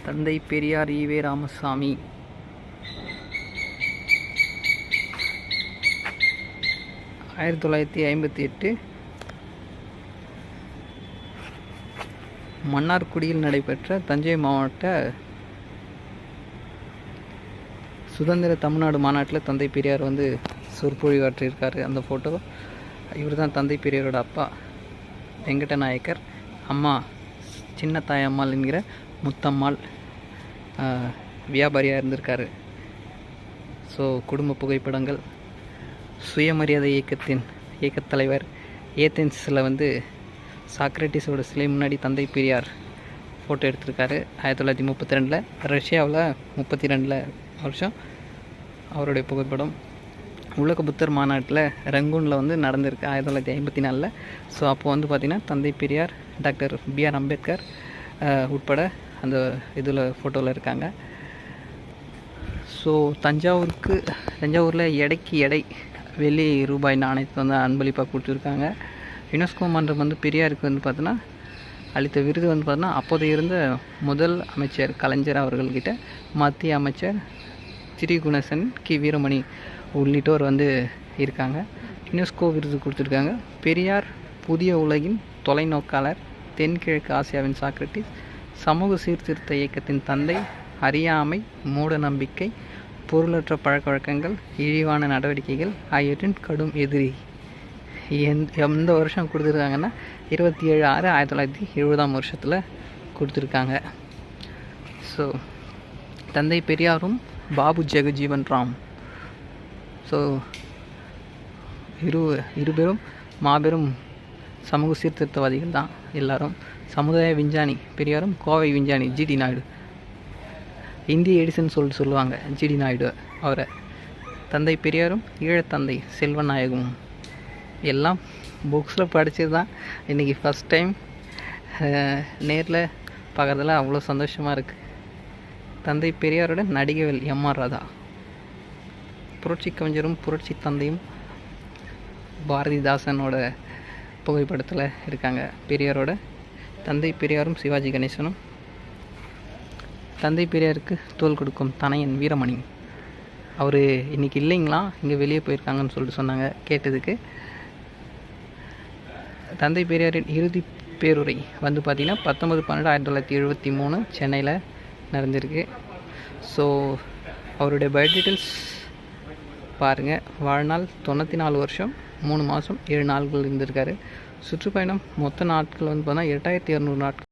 தந்தை பெரியார் ஈவே ராமசாமி. ஆயிரத்தி 1958 மன்னார்குடியில் நடைபெற்ற தஞ்சை மாவட்ட சுதந்திர தமிழ்நாடு மாநாட்டில் தந்தை பெரியார் சொற்பொழிவாற்றியிருக்காரு. அந்த ஃபோட்டோ இவர் தான். தந்தை பெரியாரோட அப்பா வெங்கட நாயக்கர், அம்மா சின்ன தாயம்மாள் என்கிற முத்தம்மாள் வியாபாரியாக இருந்திருக்காரு. ஸோ குடும்ப புகைப்படங்கள். சுயமரியாதை இயக்கத் தலைவர் ஏத்தென்ஸில் சாக்ரட்டிஸோட சிலை முன்னாடி தந்தை பெரியார் ஃபோட்டோ எடுத்திருக்காரு. 1932 ரஷ்யாவில் 32 வருஷம் அவருடைய புகைப்படம். உலக புத்தர் மாநாட்டில் ரங்கூனில் நடந்திருக்கு 1954. ஸோ அப்போ பார்த்திங்கன்னா தந்தை பெரியார், டாக்டர் பிஆர் அம்பேத்கர் உட்பட அந்த இதில் ஃபோட்டோவில் இருக்காங்க. ஸோ தஞ்சாவூரில் எடைக்கு எடை வெள்ளி ரூபாய் நாணயத்தை அன்பளிப்பாக கொடுத்துருக்காங்க. யுனெஸ்கோ மன்றம் பெரியாருக்கு பார்த்தோன்னா அளித்த விருது பார்த்தோன்னா அப்போதைய இருந்த முதல் அமைச்சர் கலைஞர் அவர்கள்கிட்ட மத்திய அமைச்சர் திரிகுணசன் வீரமணி உள்ளிட்டோர் இருக்காங்க. யுனெஸ்கோ விருது கொடுத்துருக்காங்க. பெரியார் புதிய உலகின் தொலைநோக்காளர், தென்கிழக்கு ஆசியாவின் சாக்ரட்டிஸ், சமூக சீர்திருத்த இயக்கத்தின் தந்தை, அறியாமை, மூட நம்பிக்கை, பொருளற்ற பழக்க வழக்கங்கள், இழிவான நடவடிக்கைகள் ஆகியவற்றின் கடும் எதிரி. எந்த வருஷம் கொடுத்துருக்காங்கன்னா 27/6/1970 வருஷத்தில் கொடுத்துருக்காங்க. ஸோ தந்தை பெரியாரும் பாபு ஜெகஜீவன் ராம், ஸோ இருபெரும் மாபெரும் சமூக சீர்திருத்தவாதிகள் தான் எல்லாரும். சமுதாய விஞ்ஞானி பெரியாரும், கோவை விஞ்ஞானி ஜிடி நாயுடு, இந்திய எடிசன் சொல்லுவாங்க ஜிடி நாயுடு அவரை. தந்தை பெரியாரும் ஈழத்தந்தை செல்வநாயகமும் எல்லாம் புக்ஸில் படித்தது தான். இன்றைக்கி ஃபஸ்ட் டைம் நேரில் பார்க்குறதுல அவ்வளோ சந்தோஷமாக இருக்குது. தந்தை பெரியாரோட நடிகவேல் எம்ஆர் ராதா, புரட்சி கவிஞரும் புரட்சி தந்தையும் பாரதிதாசனோட புகைப்படத்தில் இருக்காங்க. பெரியாரோட தந்தை பெரியாரும் சிவாஜி கணேசனும். தந்தை பெரியாருக்கு தோள் கொடுக்கும் தனையன் வீரமணி, அவர் இன்றைக்கி இல்லைங்களா, இங்கே வெளியே போயிருக்காங்கன்னு சொல்லிட்டு சொன்னாங்க கேட்டதுக்கு. தந்தை பெரியாரின் இறுதி பேருரை பார்த்திங்கன்னா 19/12/1973 சென்னையில் நடந்திருக்கு. ஸோ அவருடைய பயோ டீட்டெயில்ஸ் பாருங்கள். வாழ்நாள் 94 வருஷம் 3 மாதம் 7 நாட்கள் இருந்திருக்காரு. சுற்றுப்பயணம் மொத்த நாட்கள் பார்த்தா 8200 நாட்கள்.